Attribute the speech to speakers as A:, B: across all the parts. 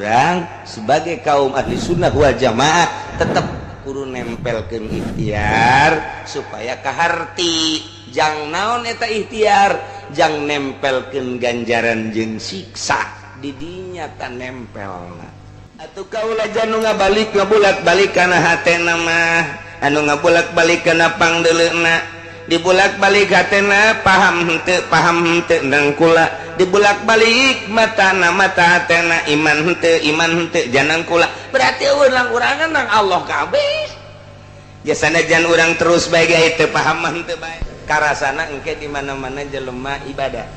A: orang sebagai kaum ahli sunnah wal jamaah tetap kudu nempelkeun ikhtiar supaya kaharti jang naon eta ikhtiar jang nempelkeun ganjaran jeung siksa di dinya tan nempelna atuh kaula janu ngabalik ngabulak-balik kana hatena mah anu ngabulak-balik kana pangdeuleuna dibulak-balik hatena paham henteu ndang kula dibulak-balik mata hatena iman henteu janang kula berarti urang-urangan nang Allah kabeh jasana jan urang terus bae ge teu paham henteu bae karasana engke di mana-mana jelema ibadah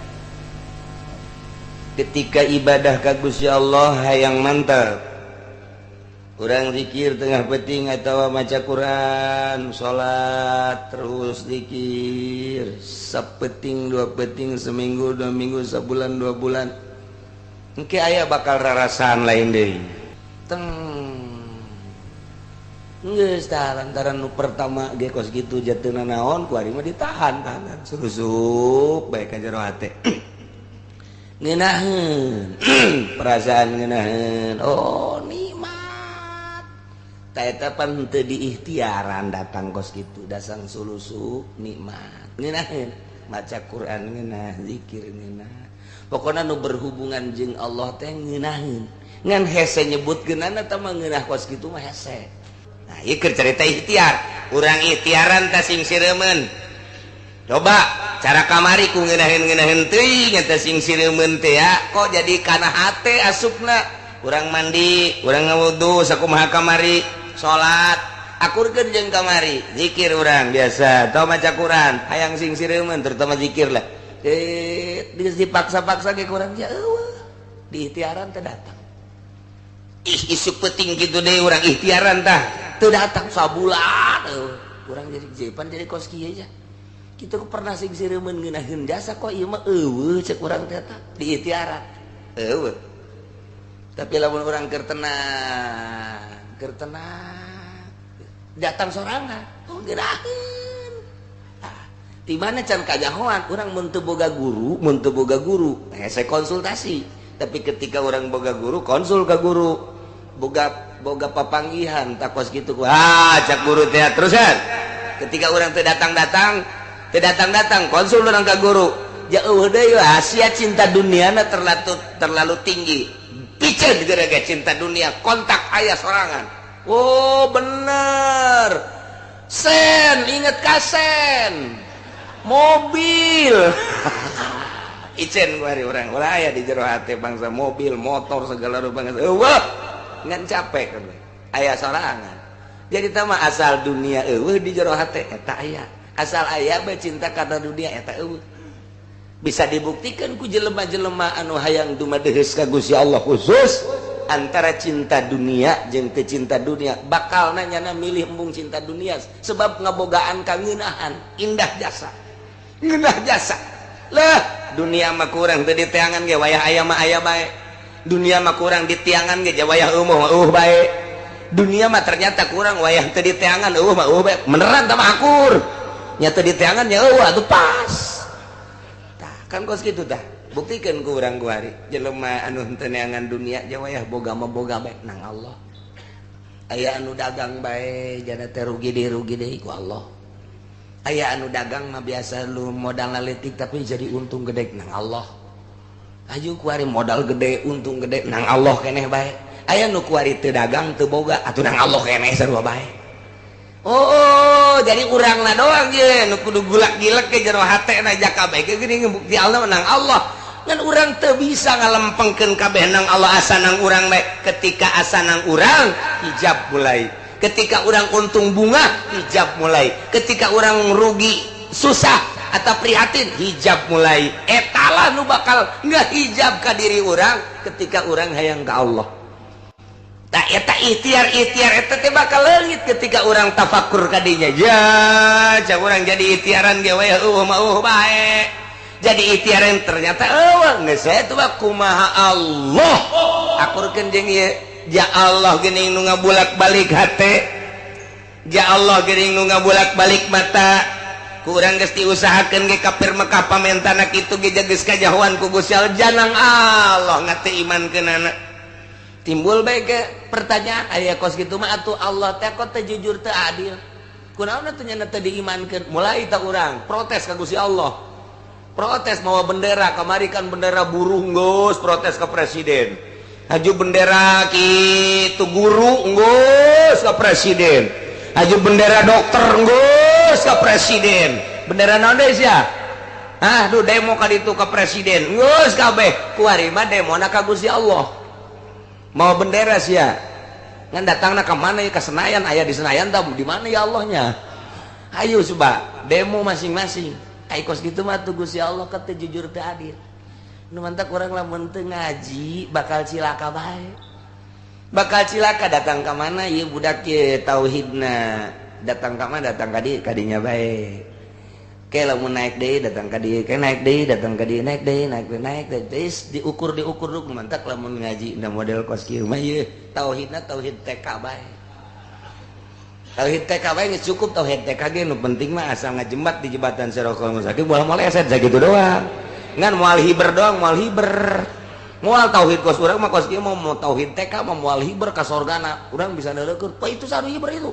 A: ketika ibadah ka Gusti Allah hayang mantap urang zikir tengah peting atau maca Quran salat terus zikir sapeting dua peting seminggu dua minggu sebulan dua bulan engke aya bakal rarasaan lain deui teng geus tah lantaran nu pertama ge kos kitu jateuna naon ku ari mah ditahan surusup bae ka jero hate ngeunaheun perasaan ngeunaheun oh nikmat taeta pan teu diikhtiaran datang kos kitu dasang sulusu nikmat ngeunaheun maca Quran ngeunah zikir ngeunah pokona nu berhubungan jeung Allah teh ngeunaheun ngan hese nyebutkeunana teh mah ngeunah kos kitu mah hese nah ieu keur carita ikhtiar urang ikhtiaran teh sing sireumeun coba cara kamari ku ngeunaheun teuing eta sing sireumeun teh ya kok jadi kana hate asupna urang mandi urang ngawudu sakumaha kamari salat akurkeun jeung kamari zikir urang biasa tau maca Quran hayang sing sireumeun terutama zikir lah dipaksa-paksa ge kurang ja eueuh diikhtiaran teh datang isu penting kitu deui urang ikhtiaran tah teu datang sabulan urang jadi jepan jadi kos kieu aja kitu pernah sing sireumeun ngeunaheun jasa kok ieu mah eueuh cek urang teh tah diikhtiaran eueuh tapi lamun urang keur tenang datang sorangan oh gerakeun di mana can kajahoan urang mun teu boga guru saya konsultasi tapi ketika urang boga guru konsul ka guru boga papanggihan takos kitu cak guru teh terusan ketika urang teu datang konsul urang ka guru ja eueuh deui rahasia cinta duniana terlalu tinggi piceun gara-gara cinta dunia kontak ayah sorangan oh bener sen inget kasen mobil icen kuari orang ulah aya di jero hate bangsa mobil motor segala rupa eueuh ngan capek kan aya sorangan jadi tama asal dunia eueuh di jero hate eta aya asal aya bae cinta kana dunia eta eueuh bisa dibuktikan ku jelema-jelema anu hayang dumadeheus ka Gusti Allah khusus antara cinta dunia jeung teu cinta dunia bakal nanyana milih embung cinta dunia sebab ngabogaan kangeunahan indah jasa ngeunah jasa lah dunia mah kurang teu diteangan ge wayah aya mah aya bae dunia mah kurang ditiangan ge wayah eueuh bae dunia mah ternyata kurang wayah teu diteangan eueuh mah eueuh bae beneran tah mah akur nya teu diteangan nya eueuh atuh pas kan kos gitu tah buktikan ku urang ku hari jelema anu henteu neangan dunia jawayah boga mah boga bae nang Allah aya anu dagang bae jana teh rugi deui ku Allah aya anu dagang mah biasa lu modal laletik tapi jadi untung gede nang Allah aju ku hari modal gede untung gede nang Allah keneh bae aya nu ku hari teu dagang teu boga atuh nang Allah keneh sarua bae oh jadi urangna doang ye nu kudu gulak-gilek ke jero hatena jaka bae ge geuning bukti Allah nang Allah ngan urang teu bisa ngalempengkeun kabeh nang Allah asa nang urang bae ketika asa nang urang hijab mulai ketika urang untung bunga hijab mulai ketika urang rugi susah atau prihatin hijab mulai etalah nu bakal ngahijab ka diri urang ketika urang hayang ka Allah tak eta ikhtiar eta teh bakal leungit ketika orang tafakur kadinya ya cak urang jadi ikhtiaran ge we mah bae jadi ikhtiaran ternyata eueuh geus eta mah kumaha Allah akurkeun jeung ieu ja Allah geuning nu ngabulak-balik hate ja Allah geuning nu ngabulak-balik mata ku urang geus diusahakeun ge kafir Mekah pamentana kitu ge geus kajahoan ku Gusti Allah janang Allah ngate imankeunana timbul baik ke pertanyaan aya kos gitu mah atuh Allah teh kok teu jujur teu adil kunaon teh nya teu diimankeun mulai ta urang protes ka Gusti Allah protes mawa bendera kamari kan bendera buruh geus protes ke presiden aju bendera kitu guru geus ka presiden aju bendera dokter geus ka presiden bendera naon deui sia duh demo ka ditu ka presiden geus kabeh kuari mah demona ka Gusti Allah mau bendera sia ngan datangna ka mana ya ka Senayan aya di Senayan tah di mana ya Allahnya ayo coba demo masing-masing ai kos gitu mah tuh Gusti Allah ka teu jujur teu adil nu mantak urang lamun teu ngaji bakal cilaka bae bakal cilaka datang ka mana ieu budak ieu tauhidna datang ka mana datang ka dieu kadinya bae ke lamun naik deui datang ka dieu ke naik deui datang ka dieu naik deui naik deui diukur dulu mantak lamun ngaji da model kos kieu mah ieu tauhidna tauhid TK bae tauhid TK bae geus cukup tauhid TK ge nu penting mah asal ngajembat di jembatan Siratal Mustaqim moal maleset sakitu doang ngan moal hiber doang moal hiber moal tauhid kos urang mah kos kieu mau tauhid TK mah moal hiber ka sorgana urang bisa neureukkeun pa itu sanu hiber itu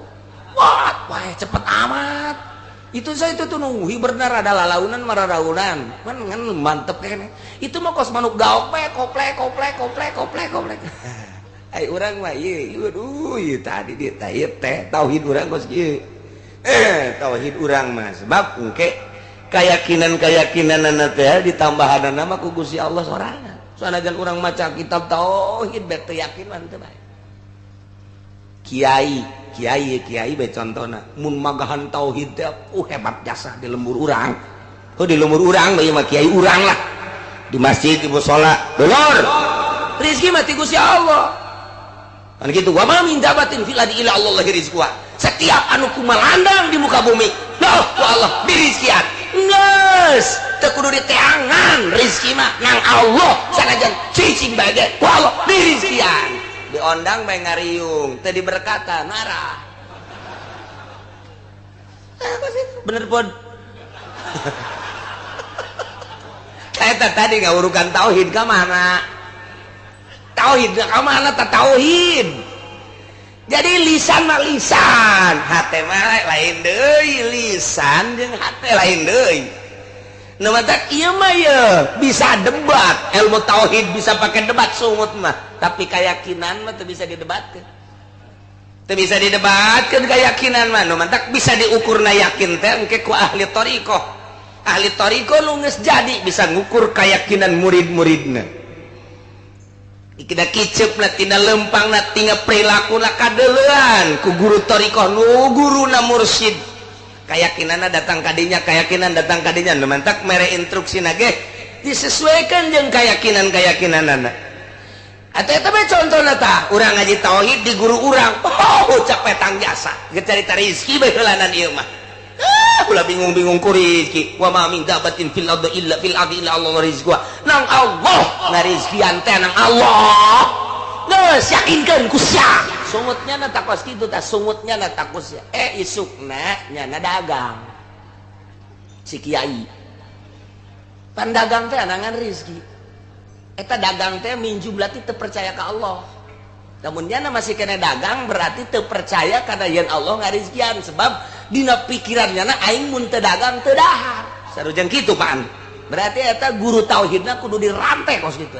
A: wah cepet amat itu saya itu tuh nunggu hiberna rada lalaunan mararaunan kan ngan mantep kene itu mah kos manuk gaok bae koplek ai urang mah ieu aduh ieu tadi dia teh tauhid urang kos kieu tauhid urang mah sebab engke keyakinan teh ditambahanna mah ku Gusti Allah sorangan sanajan urang maca kitab tauhid bae teu yakin mah teu bae kiai bae contona mun magahan tauhid teh hebat jasa di lembur urang di lembur urang bae mah kiai urang lah di masjid di mushola dulur rezeki mah ti Gusti Allah kan gitu wa ma min dabatin fil ardi illa Allah rizquha setiap anu kumalandang di muka bumi nah ku Allah dirizkian geus teu kudu diteangan rezeki mah nang Allah sanajan cicing bae ku Allah dirizkian diondang bae ngariung teu diberkata narah apa sih bener pun eta tadi ngaurukan tauhid ka mana tauhid ka mana ta tauhid jadi lisan mah lisan hate mah lain deui lisan jeung hate lain deui nu mah ieu mah ye bisa debat ilmu tauhid bisa pakai debat sungut mah tapi keyakinan mah teu bisa didebatkeun teu bisa didebatkeun keyakinan mah nu mantak bisa diukurna yakin teh engke ku ahli thariqah nu geus jadi bisa ngukur keyakinan murid-muridna ikida kiceupna tina lempangna tina perilakuna kadeuleuan ku guru thariqah nu guruna mursyid keyakinanna datang kadinya keyakinan datang kadinya nu mantak mere instruksina ge disesuaikan jeung keyakinan-keyakinanna atuh eta bae contona tah urang ngaji tauhid di guru urang cak petang jasa geus carita rezeki bae heulanan ieu mah ulah bingung-bingung ku rezeki wa ma min dabatin fil ardi illa Allah rizquha nang Allah ngarizkian teh nang Allah geus yakinkeun ku sia sungutnya na takos kitu tah sungutnya na takos ya isukna nya dagang si kiai pan dagang teh anangan rezeki eta dagang teh min jumlah teu percaya ka Allah namun nya masih kena dagang berarti teu percaya kana yen Allah ngarizkian sebab dina pikirannya na aing mun teu dagang teu dahar sarujeng kitu pan berarti eta guru tauhidna kudu dirantai kos kitu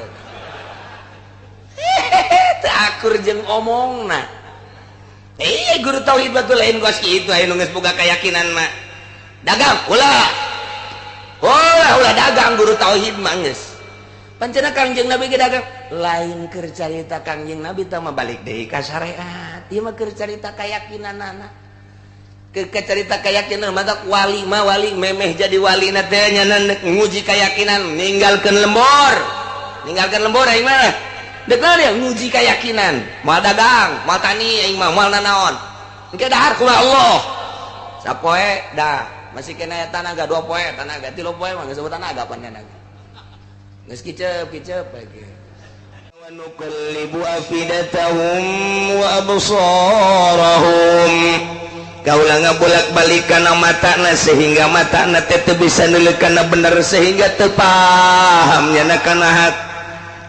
A: teu akur jeung omongna guru tauhid batul lain kos kitu aya nu geus boga keyakinan mah dagang ulah dagang guru tauhid mah geus pancena Kangjeng Nabi ge dagang lain keur carita Kangjeng Nabi teh mah balik deui ka syariat ieu mah keur carita keyakinanana keur carita keyakinan mata wali mah wali memeh jadi wali na teh nya nguji keyakinan ninggalkeun lembur aing mah dekel ya nguji keyakinan moal dagang moal tani aing mah moal nanaon engke dahar ku Allah sapoe dah masih kena tanaga 2 poe tanaga 3 poe mah geus sebut tanaga pan tanaga geus kiceup lagi wa nuqallibu afidatahum wa absarahum kaulah ngabolak-balikan matana sehingga matana teh teu bisa neuleukeun bener sehingga teu paham nya kana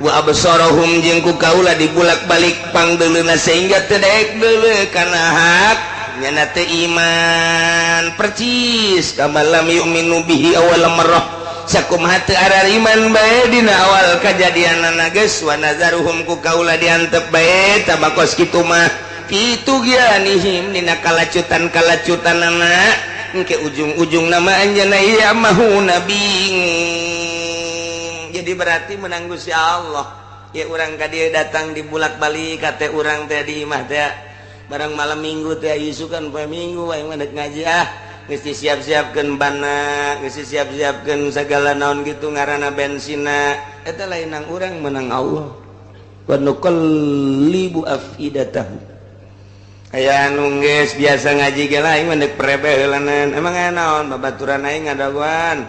A: wa absarahum jeung ku kaula dibulak-balik pangdeuleuna sehingga teu daek deuleu kana hak nyana teu iman percis kama lam yu'minu bihi awal marrah sakumaha teu arar iman bae dina awal kajadianana geus wa nazaruhum ku kaula diantep bae tabakos kitu mah kitu gianihim dina kalacutan-kalacutanana engke ujung-ujung nama anjeunna ieu mahuna bingung. Jadi berarti menang Gusti Allah ya urang ka dieu datang dibulak-balik ka teh urang teh di imah teh barang malam minggu teh isukan poe minggu wae ngadek ngaji geus disiap-siapkeun bana geus disiap-siapkeun sagala naon kitu ngaranna bensina eta lain nang urang menang Allah wa nuqallibu afidatahu aya anu geus biasa ngaji ge lain mendek perebeh heulanan emang aya naon babaturan aing ngadaguan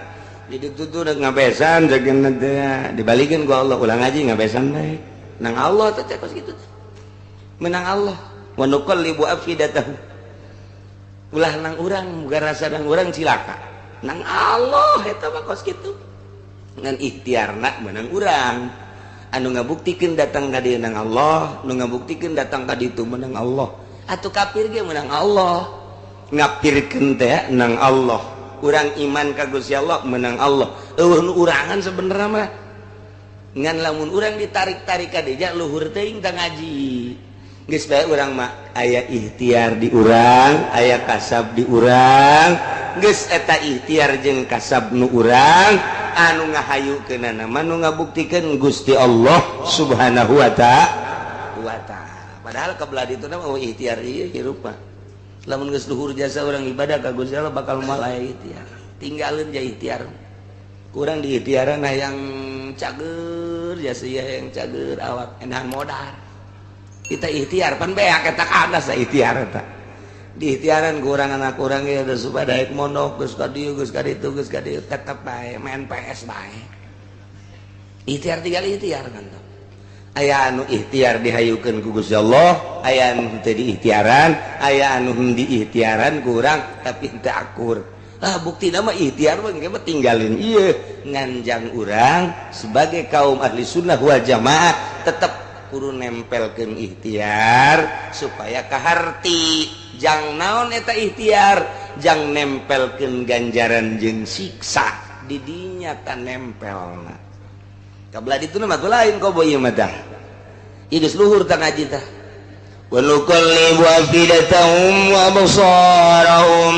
A: jadi tutu udah ngabesan jagan nanti dibalikin ku Allah ulang ngaji ngabesan baik nang Allah teh kos gitu menang Allah wa nuqallibu afidatahu ulah nang urang muga rasa nang urang cilaka nang Allah eta mah kos kitu ngan ikhtiarna menang urang anu ngabuktikeun datang ka dieu nang Allah nu ngabuktikeun datang ka ditu menang Allah atuh kafir ge menang Allah ngapirkeun teh nang Allah urang iman ka Gusti Allah menang Allah nu urangan sebenarnya mah ngan lamun urang ditarik-tarik ka dieu luhur teuing tang ngaji geus bae urang mah aya ikhtiar di urang aya kasab di urang geus eta ikhtiar jeung kasab nu urang anu ngahayukeunana mah nu ngabuktikeun Gusti Allah Subhanahu wa ta'ala padahal kabelah dituna mah ikhtiar ieu hirup mah lamun geus luhur jasa orang ibadah ka Gusti Allah bakal moal aya ikhtiar tinggalin ja ikhtiar kurang di ikhtiaran yang cager jasa yang cager awak endahan modal kita ikhtiar pan beak eta kada sa ikhtiar eta di ikhtiaran kurang anak kurang ge da supaya daek mondok geus ka dieu geus ka ditu geus ka dieu tetep bae main PS bae ikhtiar tinggal ikhtiar kan aya anu ikhtiar dihayukeun ku Gusti Allah aya anu teu diikhtiaran aya anu diikhtiaran kurang tapi teu akur buktina mah ikhtiar mah engke mah tinggalin ieu nganjang urang sebagai kaum ahli sunnah wal jamaah tetep kudu nempelkeun ikhtiar supaya kaharti jang naon eta ikhtiar jang nempelkeun ganjaran jeung siksa di dinya tan nempelna kabelah dituna mah lain kobo ieu mah tah ieu geus luhur tah ngaji tah wa nuqallibu afidatahum wa absarahum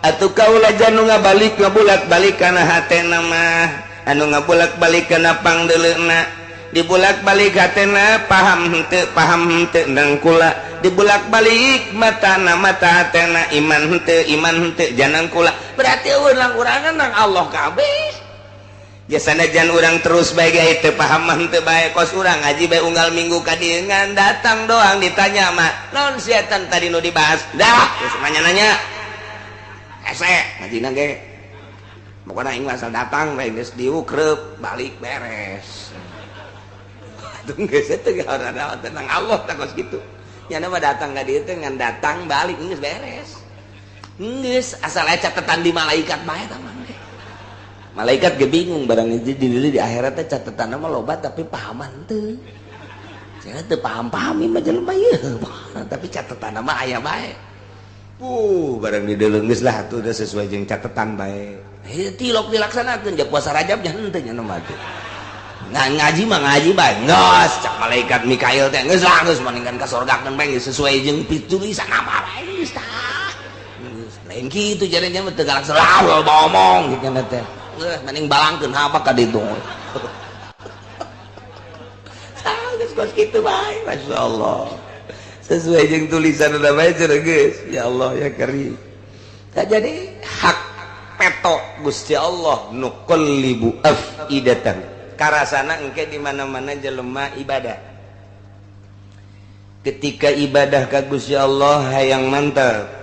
A: atuh kaula janu ngabalik ngabulak-balik kana hatena mah anu ngabulak-balik kana pangdeuleuna dibulak-balik hatena paham henteu nang kula dibulak-balik matana mata hatena iman henteu janang kula berarti urang-urangan nang Allah kabeh biasanya jangan orang terus baik itu paham teu bae kos urang ngaji bae unggal minggu ka dieu ngan datang doang ditanya mah naon setan tadi nu dibahas dah terus nanya ese ngajina ge pokona aing asal datang bae geus diukreup balik beres atuh geus teh ada tentang Allah tah kos kitu nya mah datang ka dieu teh ngan datang balik geus beres geus asal aya catetan di malaikat bae tah mah malaikat ge bingung barang di akhirat teh catetanna mah loba tapi pahaman teu cenah teu paham-paham mah jelema ieu tapi catetanna mah aya bae barang di deuleu geus lah atuh udah sesuai jeung catetan bae tilok dilaksanakeun ja puasa Rajab nya henteu nya mah teh ngaji mah ngaji bae geus cak malaikat Mikail teh geus lah geus maningkan ka sorgakeun bae sesuai jeung pitulisan apa bae geus tah lain kitu jarenya mah teu galaksana ngomong kitu nya teh mending balangkeun apa ka ditu geus kos kitu bae masyaallah sesuai jeung tulisan udah bae cenah geus ya Allah ya karim tak jadi hak peto Gusti Allah nuqallibu afidatan karasana engke di mana-mana jelema ibadah ketika ibadah ka Gusti Allah hayang mantap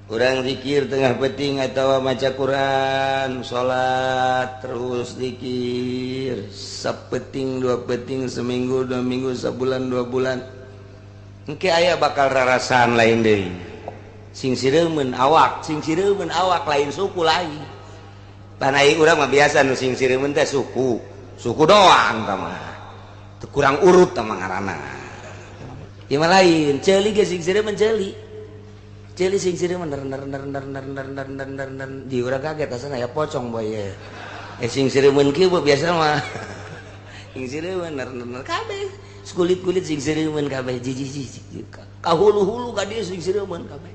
A: urang zikir tengah peting atau maca Quran salat terus zikir sapeting dua peting seminggu dua minggu sebulan dua bulan engke aya bakal rarasaan lain deui sing sireumeun awak lain suku lain pan ai urang mah biasa nu sing sireumeun teh suku suku doang tamah kurang urut tamah ngaranna ieu mah lain ceuli ge sing sireum ceuli ceuli sing sireum di urang kaget asana aya pocong boy ya sing sireum kieu biasa mah sing sireum kabeh kulit-kulit sing sireum kabeh jiji kahulu-hulu ka dieu sing sireum kabeh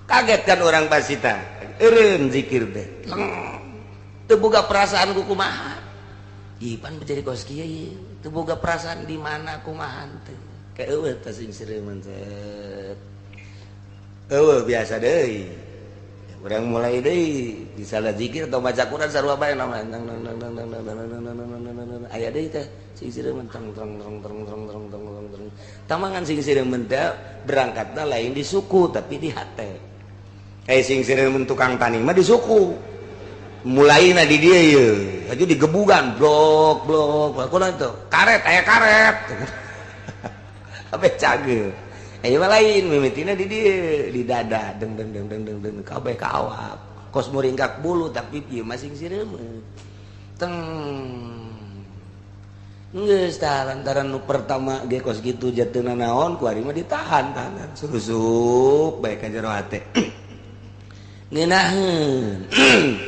A: kaget kan orang pasita eureun zikir teh teu boga perasaan ku kumaha ipan menjadi kos kieu teu boga perasaan di mana kumaha teh ka eueuh teh sing sireum set eueuh biasa deui urang mulai deui disalah zikir atau baca Quran sarua bae nama aya deui teh sing sireum tamangan sing sireum teh berangkatna lain di suku tapi di hate sing sireum tukang tani mah di suku mulaina di dia ya aja digebugan blok kunaon itu karet aya karet kabeh cage mah lain mimitina di dia di dada deng kabeh kaawap kos muringkak bulu tapi ieu masing sireum teng geus tah lantaran nu pertama ge kos kitu jateuna naon ku ari mah ditahan tahanan surusup bae ka jero hate ngeunaheun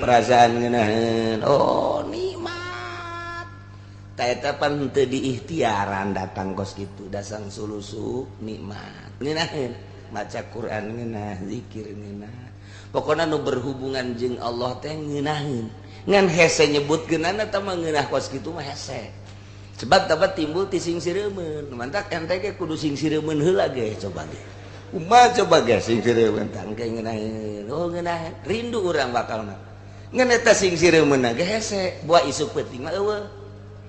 A: perasaan ngeunaheun oh nikmat ta eta pan teu diikhtiaran datang kos kitu dasang sulusup nikmat ngeunaheun maca Quran ngeunah zikir ngeunah pokona nu berhubungan jeung Allah teh ngeunaheun ngan hese nyebutkeunana teh mah ngeunah kos kitu mah hese sebab dapat timbul ti sing sireumeun mantak ente ge kudu sing sireumeun heula ge coba ge kumaha coba ge sing sireumeun tang ge ngeunaheun oh ngeunaheun rindu urang bakalna ngan eta sing sireumeun ge hese buah isuk peuting mah eueuh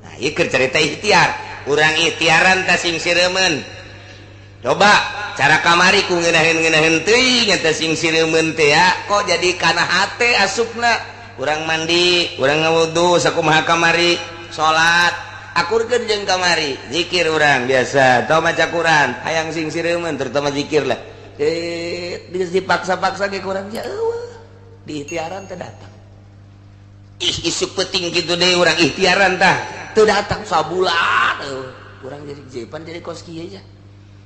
A: nah ieu keur carita ikhtiar urang ikhtiaran ta sing sireumeun coba cara kamari ku ngeunaheun teuing eta sing sireumeun teh ya kok jadi kana hate asupna urang mandi urang ngawudu sakumaha kamari salat akurkeun jeung kamari zikir urang biasa tau maca Quran hayang sing sireumeun terutama zikir lah dipaksa-paksa ge kurang ja eueuh diikhtiaran teh datang isuk peuting kitu deui urang ikhtiaran tah teu datang sabulan urang jadi jepan jadi kos kieu aja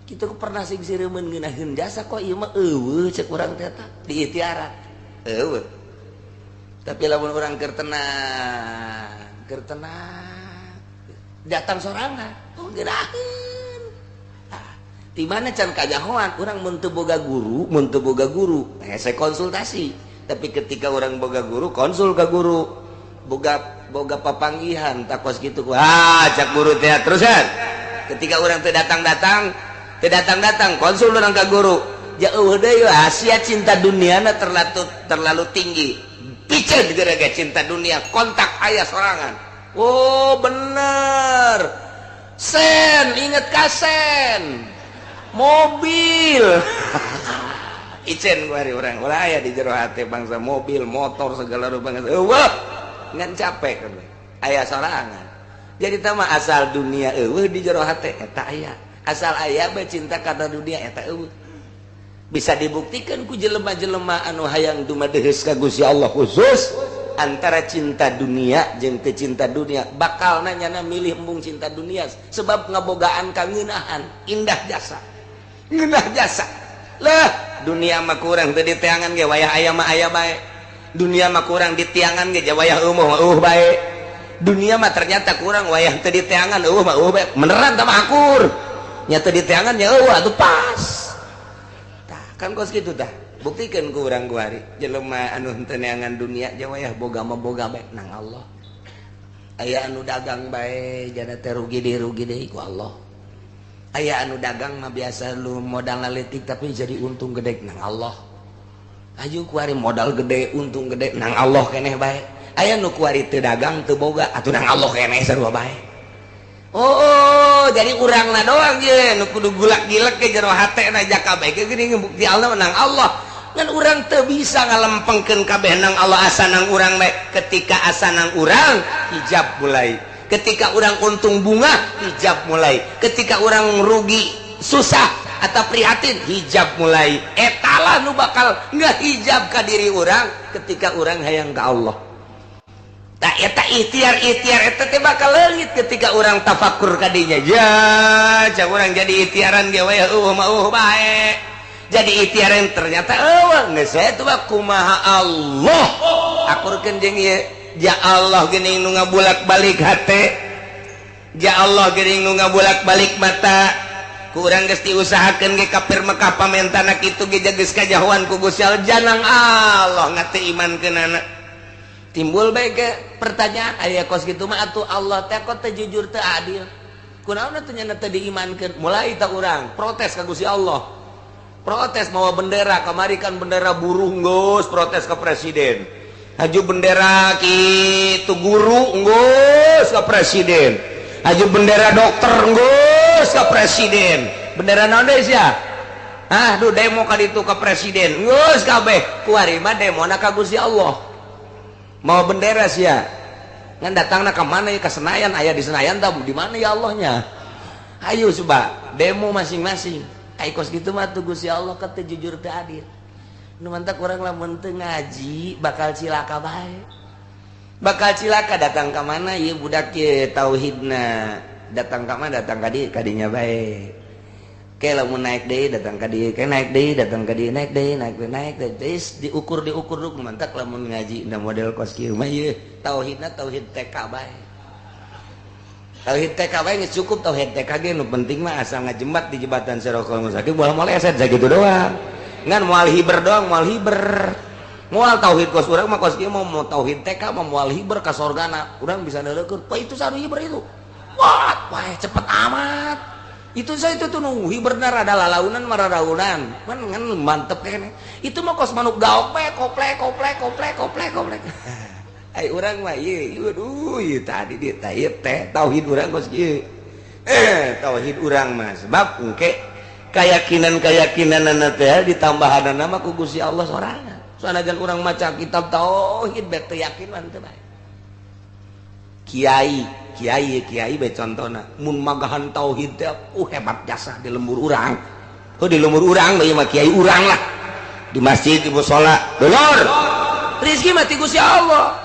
A: kitu pernah sing sireumeun ngeunaheun jasa kok ieu mah eueuh cek urang teh tah diikhtiaran eueuh tapi lamun urang keur tenang datang sorangan oh ngeunaheun di mana can kajahoan urang mun teu boga guru saya konsultasi tapi ketika orang boga guru konsul ka guru boga papanggihan takos kitu cak guru teh terusan ketika orang teu datang konsul urang ka guru ja eueuh deui sia cinta duniana terlalu tinggi piceun gara-gara cinta dunia kontak aya sorangan oh bener sen inget kasen mobil icen kuari orang ulah aya di jero hate bangsa mobil motor segala rupa eueuh ngan capek aya sorangan jadi tama asal dunia eueuh di jero hate eta aya asal aya bae cinta kana dunia eta eueuh bisa dibuktikan ku jelema-jelema anu hayang dumadeheus ka Gusti Allah khusus antara cinta dunia jeung teu cinta dunia bakal nanyana milih embung cinta dunia sebab ngabogaan kangeunahan indah jasa ngeunah jasa lah dunia mah kurang teu diteangan ge wayah aya mah aya bae dunia mah kurang ditiangan ge wayah eueuh bae dunia mah ternyata kurang wayah teu diteangan eueuh mah eueuh bae beneran tah mah akur nya teu diteangan nya eueuh atuh pas tah kan kos kitu tah buktikan ku urang kuari jelema anu teu neangan dunia jeung wayah boga mah boga bae nang Allah aya anu dagang bae jana teh rugi deui ku Allah aya anu dagang mah biasa lu modal laletik tapi jadi untung gede nang Allah aju kuari modal gede untung gede nang Allah keneh bae aya nu kuari teu dagang teu boga atuh nang Allah keneh sarua bae oh jadi urangna doang ye nu kudu gulak-gilek ke jero hatena jaka bae ke geuning bukti Allah nang Allah ngan urang teu bisa ngalempengkeun kabeh nang Allah asa nang urang bae ketika asa nang urang hijab mulai ketika urang untung bunga hijab mulai ketika urang rugi susah atau prihatin hijab mulai etalah nu bakal ngahijab ka diri urang ketika urang hayang ka Allah tak eta ikhtiar eta teh bakal leungit ketika orang tafakur kadinya ya cak orang jadi ikhtiaran ge we bae jadi ikhtiaran ternyata geus eta mah kumaha Allah akurkeun jeung ieu ja Allah geuning nu ngabulak-balik hate ja Allah geuning nu ngabulak-balik mata ku urang geus diusahakeun ge kapir mekah pamentana kitu ge geus kajahoan ku Gusti Allah janang Allah ngate imankeunana timbul bae ke pertanyaan aya kos kitu mah atuh Allah teh kok teu jujur teu adil kunaon atuh nya teu diimankeun mulai ta urang protes ka Gusti Allah protes mawa bendera kamari kan bendera buruh geus protes ke presiden aju bendera kitu guru geus ka presiden aju bendera dokter geus ka presiden bendera naon deui sia duh demo ka ditu ka presiden geus kabeh kuari mah demona ka Gusti Allah mau bendera sia ngan datangna ka mana ya ka Senayan aya di Senayan tah di mana ya Allahnya ayo coba demo masing-masing ai kos kitu mah tuh Gusti Allah ka teu jujur teu adil nu mantak urang lamun teu ngaji bakal cilaka bae bakal cilaka datang ka mana ieu budak ye tauhidna datang ka mana datang ka dieu kadinya bae ke lamun naik deui datang ka dieu ke naik deui datang ka dieu naik deui naik deui diukur dulu mantak lamun ngaji da model kos kieu mah ieu tauhidna tauhid TK bae tauhid TK bae geus cukup tauhid TK ge nu penting mah asal ngajembat di jembatan Siratal Mustaqim moal maleset sakitu doang ngan moal hiber doang moal tauhid kos urang mah kos kieu mau tauhid TK mah moal hiber ka sorgana urang bisa neuleukkeun pa itu sanu hiber itu wah cepet amat itu saya itu tuh nuhi benar ada lalaunan mararaunan kan ngan mantep kene itu mah kos manuk gaok bae koplek ai urang mah ieu aduh ieu tadi dia teh tauhid urang kos kieu tauhid urang mah sebab engke keyakinan-keyakinanna teh ditambahanna mah ku Gusti Allah sorangan sanajan urang maca kitab tauhid bae teu yakin mah teu bae kiai bae contona mun magahan tauhid teh hebat jasa di lembur urang di lembur urang bae mah kiai urang lah di masjid di mushola dolor rezeki mah ti Gusti Allah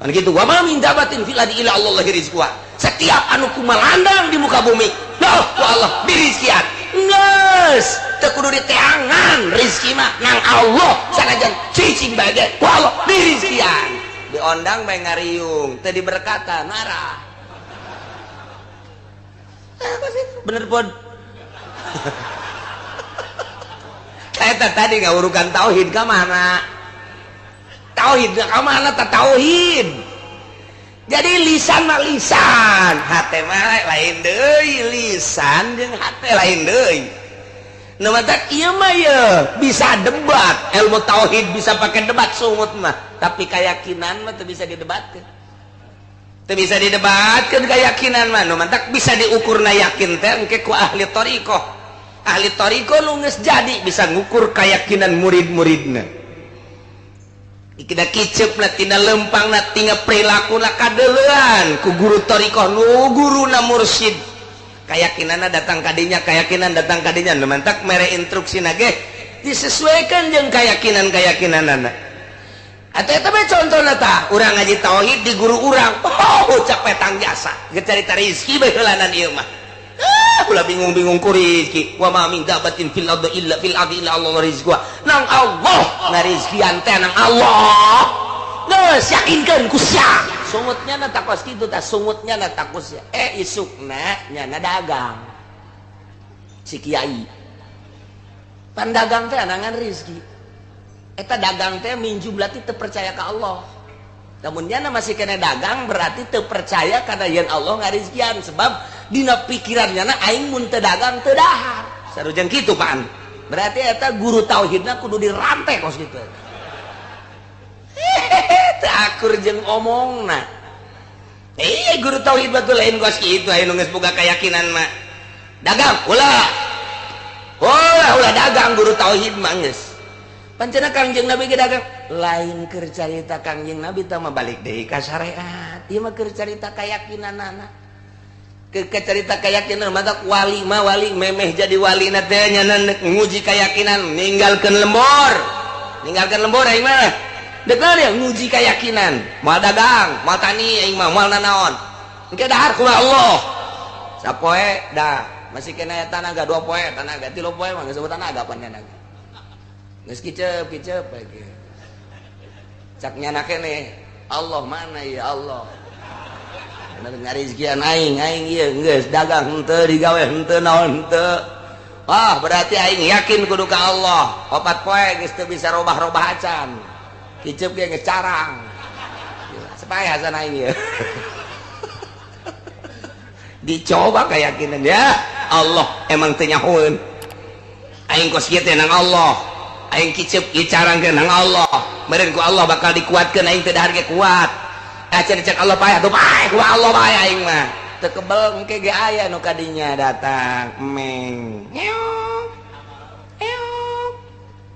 A: kan kitu wa ma min dabatin fil ardi illa Allah rizquha setiap anu kumalandang di muka bumi lah ku Allah dirizkian geus teu kudu diteangan rezeki mah nang Allah sanajan cicing bae ku Allah dirizkian diondang bae ngariung teu diberkatan marah apa sih bener pun eta tadi ngaurukan tauhid ka mana tauhid ka mana ta tauhid jadi lisan mah lisan hate mah lain deui lisan jeung hate lain deui nu mata ieu mah ye bisa debat ilmu tauhid bisa pakai debat sungut mah tapi keyakinan mah teu bisa didebatkeun teu bisa didebatkeun keyakinan mah nu mata bisa diukurna yakin teh engke ku ahli thariqah nu geus jadi bisa ngukur keyakinan murid-muridna ikida kiceupna tina lempangna tina perilakuna kadeuleuan ku guru thariqah nu guruna mursyid keyakinanna datang kadinya keyakinan datang kadinya nu mantak mere instruksina ge disesuaikan jeung keyakinan-keyakinanna atuh eta bae contona tah urang ngaji tauhid di guru urang cak petang jasa geus carita rezeki bae heulanan ieu mah ulah bingung-bingung ku rezeki wa ma min dabatin fil ardi illa Allah rizquha nang Allah ngarizkian teh nang Allah geus yakinkeun ku sia sungutnya na takos kitu tah sungutnya na takos ya isukna nya na dagang si kiai pandagang teh anangan rezeki eta dagang teh minjum berarti teu percaya ka Allah namun nya masih kena dagang berarti teu percaya kana yen Allah ngarizkian sebab dina pikirannya na aing mun teu dagang teu dahar sarujeng kitu pan berarti eta guru tauhidna kudu dirantai kos kitu teu akur jeung omongna guru tauhid batul lain kos kitu aya nu geus boga keyakinan mah dagang ulah dagang guru tauhid mah geus pancena Kangjeng Nabi ge dagang lain keur carita Kangjeng Nabi teh mah balik deui ka syariat ieu mah keur carita keyakinanana keur carita keyakinan mah wali mah wali memeh jadi walina teh nya nguji keyakinan ninggalkeun lembur aing mah Dekal ya nguji keyakinan. Moal dagang, moal tani, aing mah moal nanaon. Engke dahar ku Allah. Sapoe dah masih kena tanaga 2 poe tanaga 3 poe mah geus sebut tanaga pan tanaga. Geus kicep lagi. Cak nyana keneh. Allah mana ya Allah. Ngarizkian aing ieu geus dagang henteu digawe henteu naon henteu. Wah, berarti aing yakin kudu ka Allah. 4 poe geus teu bisa robah-robah acan. Kicep ge geus carang. Supaya hasan aing ieu. Dicoba keyakinan ya Allah emang teu nyahoeun. Aing kos kieu teh nang Allah. Aing kicep ieu carang teh nang Allah. Meureun ku Allah bakal dikuatkeun aing teh dahar ge kuat. Cek Allah payah tuh payah ku Allah payah aing mah. Teu kebel engke ge aya nu kadinya datang meng.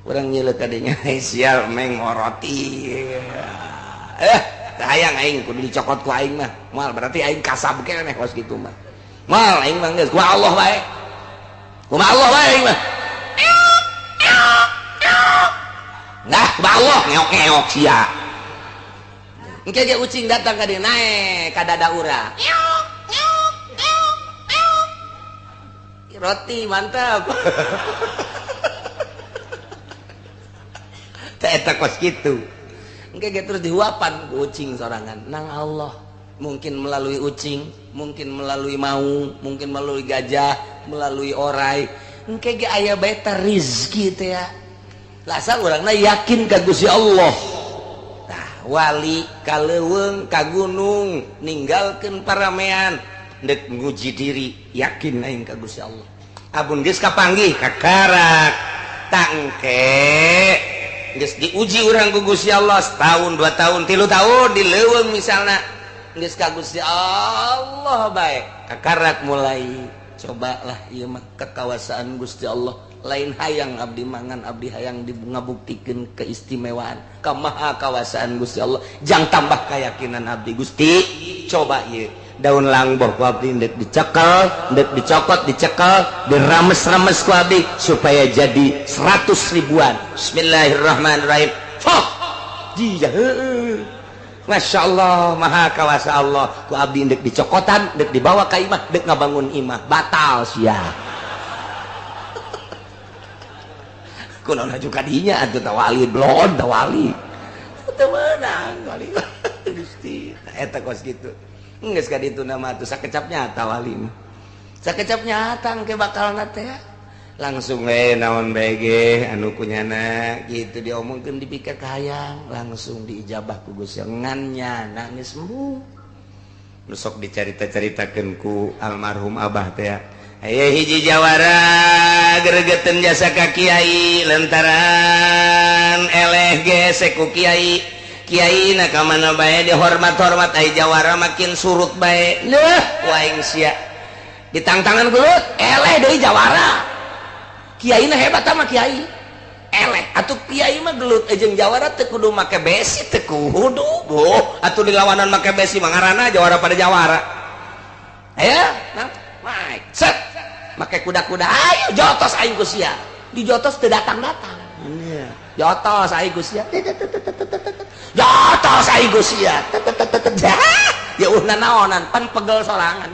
A: Urang nyeuleuk kadinya sial meng ngoroti. Hayang aing kudu dicokot ku aing mah. Moal berarti aing kasab keneh kos kitu mah. Moal aing mah geus ku Allah bae. Ku Allah bae aing mah. Nah, ku Allah ngeok-ngeok sia. Engke ge ucing datang ka dieu nae ka dada urang. Roti mantap. Teh eta kos kitu. Engke ge terus dihuapan ku ucing sorangan nang Allah. Mungkin melalui ucing, mungkin melalui maung, mungkin melalui gajah, melalui orai. Engke ge aya bae teh rezeki teh ya. Lasa urangna yakin ka Gusti Allah. Wali kaleuweung ka gunung ninggalkeun paramean dek nguji diri yakin aing ka Gusti Allah. Abun geus kapanggih ka karak tangke geus diuji urang ku Gusti Allah setahun 2 tahun 3 tahun di leuweung misalna geus ka Gusti Allah bae kakarak mulai cobalah ieu mah kekawasaan Gusti Allah. Lain hayang abdi mangan abdi hayang ngabuktikeun keistimewaan kamaha kawasaan Gusti Allah jang tambah keyakinan abdi Gusti coba ieu daun langboh ku abdi dek dicekel dek dicokot dicekel dirames-rames ku abdi supaya jadi 100 ribuan. Bismillahirrahmanirrahim. Jiya heueuh Masya Allah maha kawasa Allah ku abdi dek dicokotan dek dibawa ka imah dek ngabangun imah batal sia. Kunaon juga dinya atuh tawali blon tawali teu meunang wali Gusti eta kos kitu geus ka ditu nama atuh sakecapnya tawali mah sakecapnya tang ke bakalna teh langsung naon bae ge anu kunyana kitu diomongkeun dipikir ka hayang langsung diijabah ku Gusti ngannya nangis sembuh nu sok dicarita-caritakeun ku almarhum abah teh. Aya hiji jawara gregeteun jasa ka kiai lantaran eleh gesek ku kiai. Kiaina ka mana bae dihormat-hormat ai jawara makin surut bae. Leuh waing sia. Ditangtangan gelut eleh deui jawara. Kiaina hebat mah kiai. Eleh atuh kiai mah gelut jeung jawara teu kudu make besi teu kudu. Boh atuh dilawanan make besi mah ngaranna jawara pada jawara. Aya nah maik set make kuda-kuda ayo jotos aing ku sia dijotos teu datang-datang jotos aing ku sia jotos aing ku sia ya urna naonan pan pegel sorangan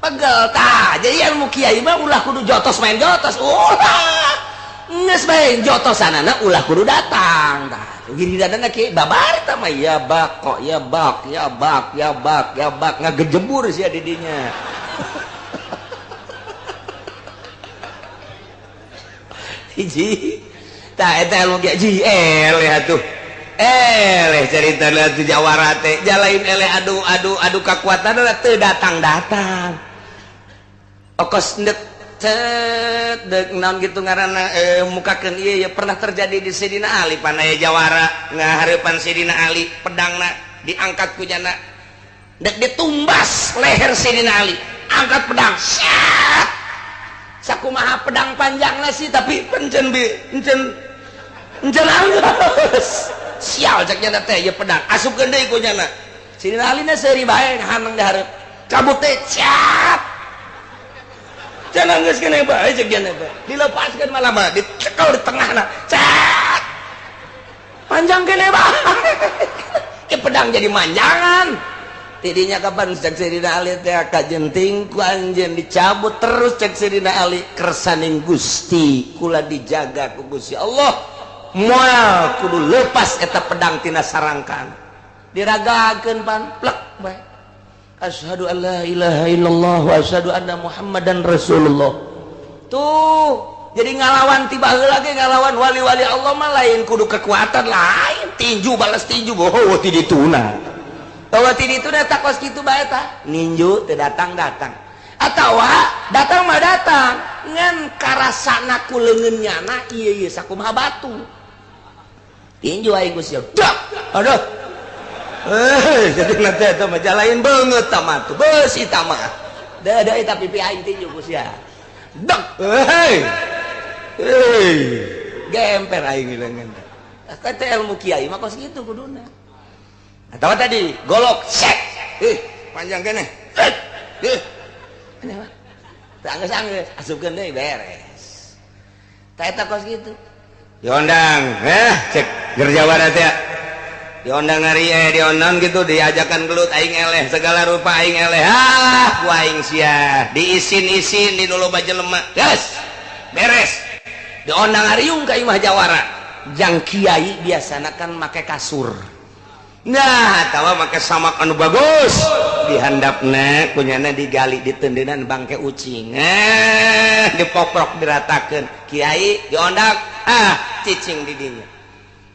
A: pegel tah jadi ilmu kiai mah ulah kudu jotos main jotos ulah geus bae jotosanana ulah kudu datang tah gini dadana kiai babar tah mah ya bak kok ya bak ngagejebur sia di dinya hiji tah eta ilmu kiai eleh atuh eleh caritana teh jawara teh jalain eleh adu kakuatanna teu datang okos ndek dek naon gitu ngaranna mukakeun ieu ya pernah terjadi di Sidina Ali pan aya jawara ngahareupan Sidina Ali pedangna diangkat ku jana dek ditumbas leher Sidina Ali angkat pedang sakumaha pedang panjangna sih tapi encen anggeus sial cek jana teh ieu pedang asupkeun deui ku jana Sidina Ali na seuri bae haneng dihareup cabut teh cap jangan geus kene bae cek jana bae dilepaskeun malah mah dicekel di tengahna cak panjang kene bah. Pedang jadi manjangan. Tidinya kapan cek Sayyidina Ali teh kajenting ku anjeun dicabut terus cek Sayyidina Ali kersaning Gusti kula dijaga ku Gusti Allah. Moal kudu lepas eta pedang tina sarangkan. Diragakeun pan plek bae. Asyhadu an la ilaha illallah wa asyhadu anna Muhammadan Rasulullah. Tuh, jadi ngalawan tiba heula ge ngalawan wali-wali Allah mah lain kudu kekuatan lain, tinju balas tinju boho ti dituna. Bahwa ti dituna tak kos kitu bae tah. Ninju teu datang-datang. Atawa datang mah datang, ngan karasana ku leungeunnyana ieu sakumaha batu. Tinju aing Gusti Allah. Aduh. Jadi nanti eta mah jalain beungeut tah mah tuh. Beus eta mah. Da eta pipi aing tinju Gusti ya. Dek. Gemper aing leungeun. Kata ilmu kiai mah kos kitu kuduna. Atau tadi golok sek. Panjang kene. Ini mah. Tanggeus-anggeus asupkeun deui beres. Tah eta kos kitu. Diondang, cek gerjawara teh. Diondang ari diondang gitu diajakan gelut aing eleh segala rupa aing eleh. Ku aing sia diisin-isin di dulu bajelema. Gas. Beres. Diondang ariung ka imah jawara. Jang kiai biasana kan make kasur. Nah, tawa make samak anu bagus. Dihandapna kunyana digali ditendenan bangke ucing. Dipoprok diratakeun. Kiai diondang, cicing di dinya.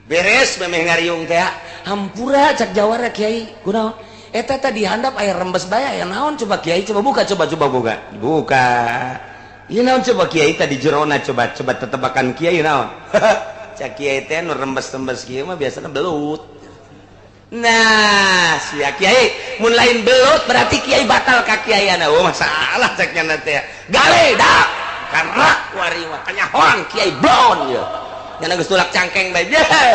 A: Beres memeh ngariung teh. Hampura cak jawara kiai. Kunaon? Eta teh dihandap aya rembes bae aya naon coba kiai coba buka coba buka. Buka. Ieu naon coba kiai tadi jerona coba tetebakan kiai naon? Cak kiai teh nu rembes-rembes kieu mah biasana belut. Nah, sia kiai mun lain belut berarti kiai batal ka kiaiana. Oh, masalah cek nya teh. Gale dak. Karena wari mah kanyahon kiai blon ye. Nya geus tulak cangkeng bae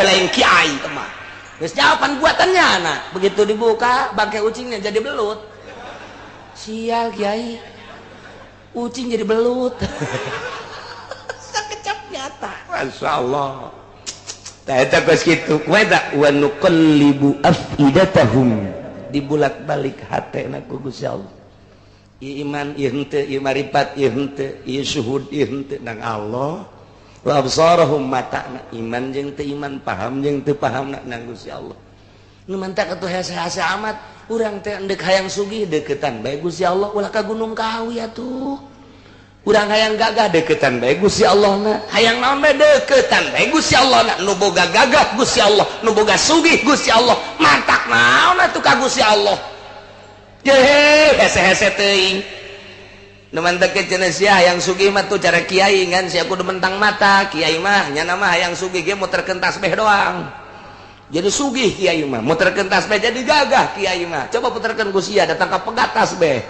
A: lain kiai teh mah. Geus jawaban buatannya anak. Begitu dibuka bangke ucingnya jadi belut. Sial kiai. Ucing jadi belut. Sakecap nyata. Masyaallah. Eta kos kitu kumaha wa nuqallibu afidatahum dibulak-balik hatena ku Gusti Allah. Ieu iman ieu henteu, ieu marifat ieu henteu, ieu syuhud ieu henteu nang Allah. Wa absarahum matana iman jeung teu iman, paham jeung teu pahamna nang Gusti Allah. Nu mantak atuh hese-hese amat, urang teh endek hayang sugih deketan bae Gusti Allah ulah ka Gunung Kawi atuh. Urang hayang gagah deketan bae Gusti Allahna, hayang naon bae deketan bae Gusti Allahna, nu boga gagah Gusti Allah, nu boga sugih Gusti Allah, mantak naon atuh ka Gusti Allah. Ye hese-hese teuing. Nu mantak cenah sia hayang sugih mah tuh cara kiai ngan sia kudu mentang mata, kiai mah nyana mah hayang sugih ge muterkeun tasbih doang. Jadi sugih kiai mah, muterkeun tasbih jadi gagah kiai mah. Coba puterkeun ku sia datang ka pegat tasbih.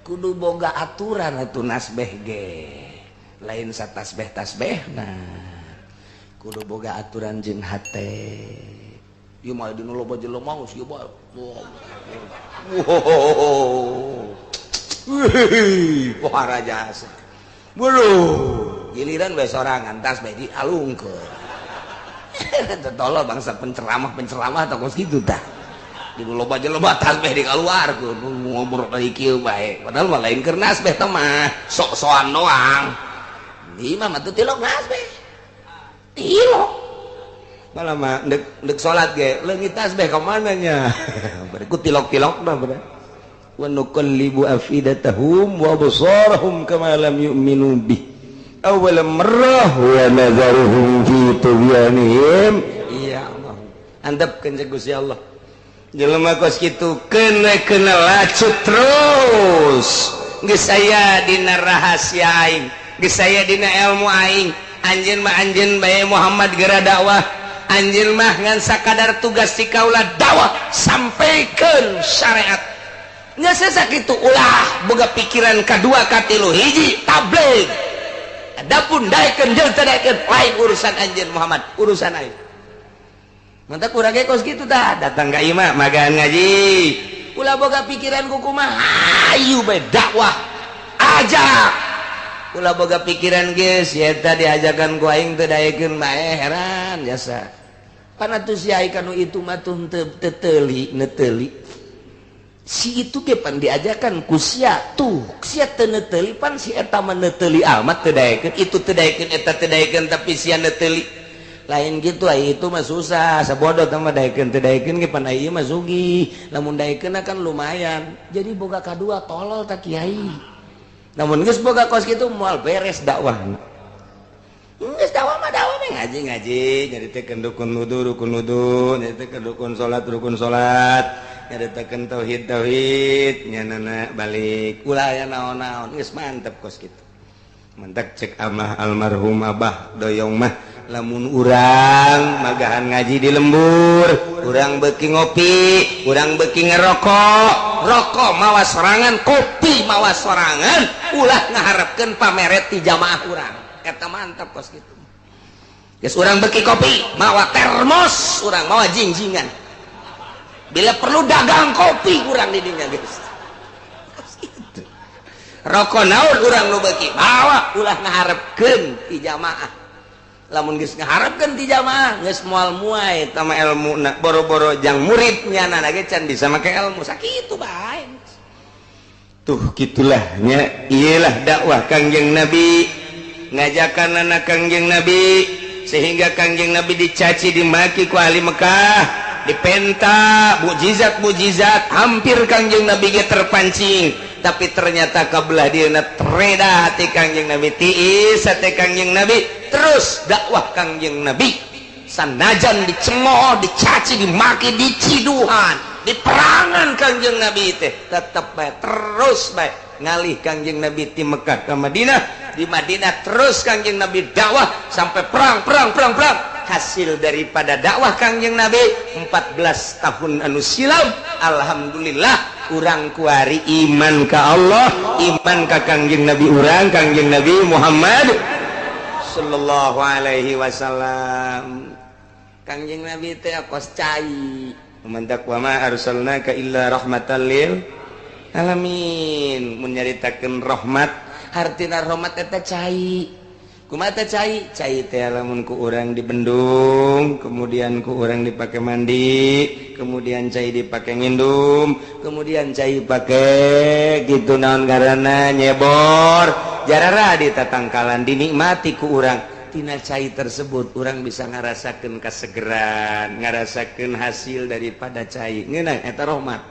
A: Kudu boga aturan atuh nasbeh ge lain satasbeh nah kudu boga aturan jeung hate ieu mah dinu loba jelema geus ieu bae wah raja asa bulu giliran bae sorangan tasbeh dialungkeun tolol bangsa penceramah atau kos kitu tah di loba jelema tasbih di keluar ku ngobrol dari kieu bae padahal mah lain keur nasbih teh mah sok-sokan doang di imam atuh tilok nasbih tilok malah mah deuk salat ge leungit tasbih ka mana nya bari ku tilok-tilok dah bener wa nuqallibu afidatahum wa absarahum kama lam yu'minu bih awwal marrah wa nadharuhum fi tughyanihim ya Allah andapkeun Gusti Allah. Jelema kos kitu kena lacut terus geus aya dina rahasia aing geus aya dina ilmu aing anjeun mah anjeun bae Muhammad geura dakwah anjeun mah ngan sakadar tugas ti kaula dakwah sampaikeun syariat nya sakitu ulah boga pikiran kadua katilu hiji tabligh adapun daekeun jeung teu daekeun lain urusan anjeun Muhammad urusan aing. Mantak urang ge kos kitu tah datang ka imah magaan ngaji ulah boga pikiran kumaha hayu bae dakwah ajak ulah boga pikiran geus eta diajakan ku aing teu daekeun mah heran jasa pana tuh si aing kanu itu mah tuh teu teuli neteuli si itu ge pan diajakan ku sia tuh sia teu neteuli pan si eta mah neteuli amat teu daekeun itu teu daekeun eta teu daekeun tapi sia neteuli lain gitu ai itu mah susah sabodo teh mah daekeun teu daekeun ge pan ieu mah sugih lamun daekeun kan lumayan jadi boga kadua tolol tak kiai namun geus boga kos kitu moal beres dakwahna geus dakwah mah ngaji nyaritakeun rukun wudu nyaritakeun rukun salat nyaritakeun tauhid nyanana balik ulah aya naon-naon geus mantep kos kitu mantak cek amah almarhum abah doyong mah lamun urang magahan ngaji di lembur urang beuki ngopi urang beuki ngerokok rokok mawa sorangan kopi mawa sorangan ulah ngaharepkeun pameret ti jamaah urang eta mantap kos kitu geus urang beuki kopi mawa termos urang mawa jingjingan bila perlu dagang kopi urang di dinya geus rokok naon urang nu beuki bawa ulah ngaharepkeun ti jamaah lamun geus ngaharepkeun ti jamaah geus moal muai tama ilmuna boro-boro jang muridnya na ge can bisa make ilmu sakitu bae tuh gitulah nya iyalah dakwah Kangjeng Nabi ngajakan anak Kangjeng Nabi sehingga Kangjeng Nabi dicaci dimaki ku ahli Mekah dipenta mujizat hampir Kangjeng Nabi ge terpancing tapi ternyata kabelah dieuna tereda hati Kangjeng Nabi tiis hati Kangjeng Nabi terus dakwah Kangjeng Nabi sanajan dicemooh dicaci dimaki diciduhan diperangan Kangjeng Nabi teh tetep bae terus bae ngalih Kangjeng Nabi ti Mekah ke Madinah di Madinah terus Kangjeng Nabi dakwah sampai perang hasil daripada dakwah Kangjeng Nabi 14 tahun anu silam alhamdulillah urang kuari iman ka Allah iman ka Kangjeng Nabi urang Kangjeng Nabi Muhammad sallallahu alaihi wasallam Kangjeng Nabi teh akos cai mantak wa ma arsalnaka illa rahmatan lil alamin mun nyaritakeun rahmat hartina rahmat eta cai kumaha teh cai teh lamun ku urang dibendung kemudian ku urang dipake mandi kemudian cai dipake ngindum kemudian cai pake gitu naon ngaranna nyebor jarara di tatangkalan dinikmati ku urang tina cai tersebut urang bisa ngarasakeun kasegeran ngarasakeun hasil daripada cai ngeunah eta rahmat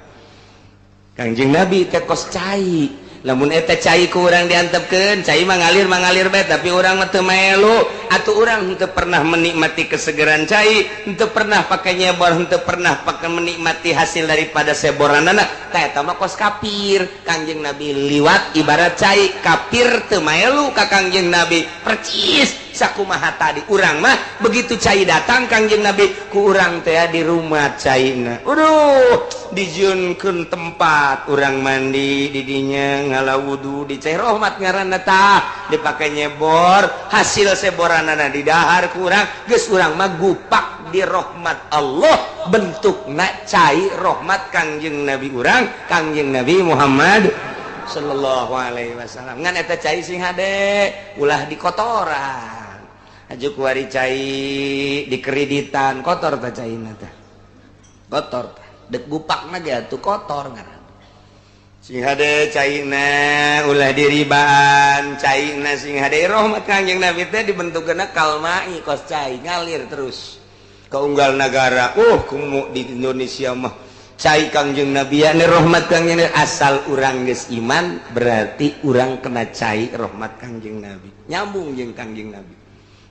A: Kangjeng Nabi teh kos cai lamun eta cai ku urang diantepkeun cai mangalir bae tapi urang mah teu melu atuh urang henteu pernah menikmati kesegeran cai henteu pernah pakai nyebor henteu pernah pakai menikmati hasil daripada seboranana tah eta mah kos kafir Kangjeng Nabi liwat ibarat cai kafir teu melu ka Kangjeng Nabi percis sakumaha tadi urang mah begitu cai datang Kangjeng Nabi ku urang teh di rumah caina dijieunkeun tempat urang mandi di dinya ngala wudu di cai rahmat ngaranna tah dipake nyebor hasil seboranana di dahar ku urang geus urang mah gupak di rahmat Allah bentukna cai rahmat Kangjeng Nabi urang Kangjeng Nabi Muhammad sallallahu alaihi wasallam ngan eta cai sing hade ulah di kotoran ajuk wari cai di kreditan kotor teh caina teh kotor teh dek gupakna ge atuh kotor ngaran sing hade caina ulah diribaan caina sing hade rahmat Kangjeng Nabi teh dibentukeunna kalmai kos cai ngalir terus ka unggal nagara kumu di Indonesia mah cai Kangjeng Nabi ya rahmat Kangjeng Nabi asal urang geus iman berarti urang kena cai rahmat Kangjeng Nabi nyambung jeung Kangjeng Nabi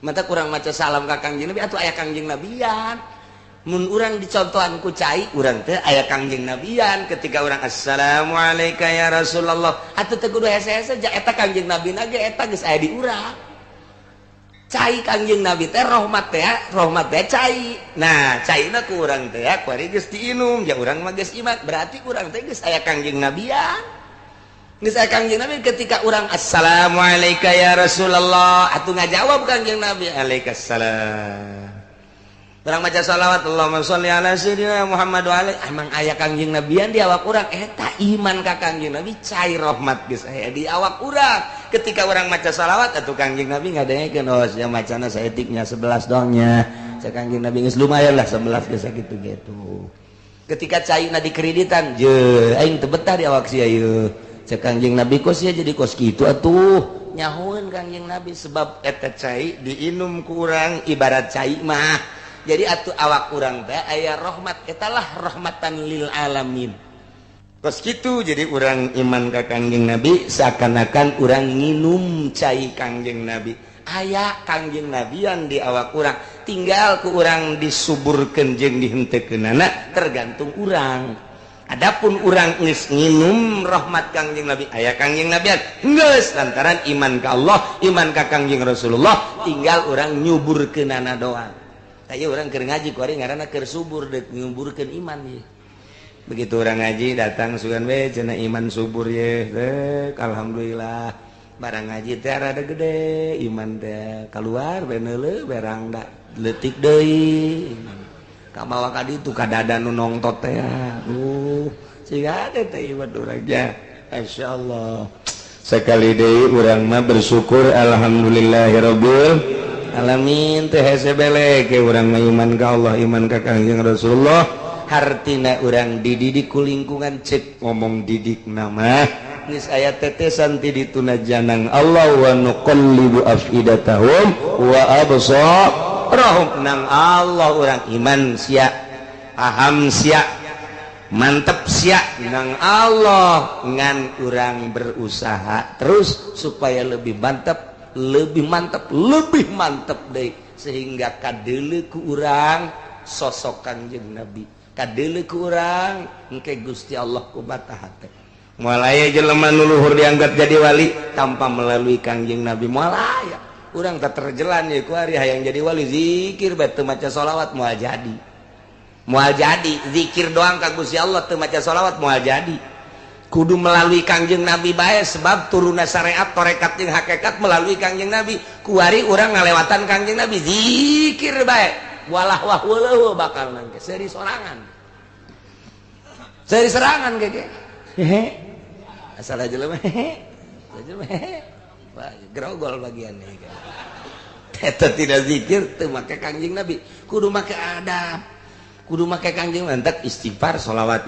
A: mata kurang maca salam ka Kangjeng Nabi atuh aya Kangjeng Nabian mun urang dicontohan ku cai urang teh aya Kangjeng Nabian ketika urang assalamualaikum ya Rasulullah atuh teh kudu hese-hese ja eta Kangjeng Nabi na ge eta geus aya di urang cai Kangjeng Nabi teh rahmat teh cai nah caina ku urang teh kuari geus diinum ja urang mah geus iman berarti urang teh geus aya Kangjeng Nabian geus aya Kangjeng Nabi ketika urang assalamualaikum ya Rasulullah atuh ngajawab Kangjeng Nabi alaikassalam urang maca shalawat Allahumma sholli ala sayyidina Muhammad wa alaihi emang aya Kangjeng Nabian di awak urang eta iman ka Kangjeng Nabi cai rahmat geus aya di awak urang ketika orang maca salawat atuh Kangjeng Nabi ngadaengkeun oh sia macana saeutiknya 11 doangnya cek Kangjeng Nabi geus lumayan lah 11 geus sakitu gitu ketika caina di kreditan je aing teu betah di awak sia ieu cek Kangjeng Nabi kos sia jadi kos kitu atuh nyahoeun Kangjeng Nabi sebab eta cai diinum ku urang ibarat cai mah jadi atuh awak urang teh aya rahmat etalah rahmatan lil alamin kos kitu jadi urang iman ka Kangjeng Nabi seakan-akan urang nginum cai Kangjeng Nabi aya Kangjeng Nabian di awak urang tinggal ku urang disuburkeun jeung dihenteukeunana tergantung urang adapun urang geus nginum rahmat Kangjeng Nabi aya Kangjeng Nabian geus lantaran iman ka Allah iman ka Kangjeng Rasulullah tinggal urang nyuburkeunana doang aya urang keur ngaji ku ari ngaranna keur subur deuk nyuburkeun iman ye begitu orang ngaji datang sugan we cenah iman subur ye alhamdulillah barang ngaji teh rada gede iman teh keluar beneuleuh berang da leutik deui ka mawa ka ditu ka dada nu nongtot teh siga teh iman urang ja masyaallah sekali deui urang mah bersyukur alhamdulillahirabbil alamin teh hese bele ke urang mah iman ka Allah iman ka Kangjeng Rasulullah hartina urang dididik ku lingkungan cek ngomong didik nama geus aya tetesan ti dituna janang Allah wa nuqallibu afidatahum wa absarahum nang Allah urang iman sia paham sia mantep sia nang Allah ngan urang berusaha terus supaya lebih mantep deui sehingga kadeuleu ku urang sosok Kangjeng Nabi kadeuleu ku urang engke Gusti Allah kumaha teh moal aya jelema nu luhur diangkat jadi wali tanpa melalui Kangjeng Nabi moal aya urang teh terjelan ye ku ari hayang jadi wali zikir bae teu maca shalawat moal jadi zikir doang ka Gusti Allah teu maca shalawat moal jadi kudu melalui Kangjeng Nabi bae sebab turunna syariat tarekat jeung hakikat melalui Kangjeng Nabi ku ari urang ngalewatan Kangjeng Nabi zikir bae walah wah weuleul bakal nangke seri sorangan ge hehe asal aja jelema hehe grogol bagian nih eta tidak zikir teu make Kangjeng Nabi kudu make adab kudu make Kangjeng mantak istighfar sholawat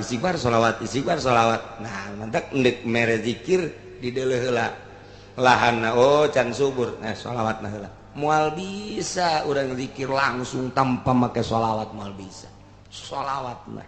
A: nah mantak endek mere zikir di deuleu heula lahanna oh can subur nah sholawatna heula moal bisa urang zikir langsung tanpa make sholawat moal bisa sholawat mah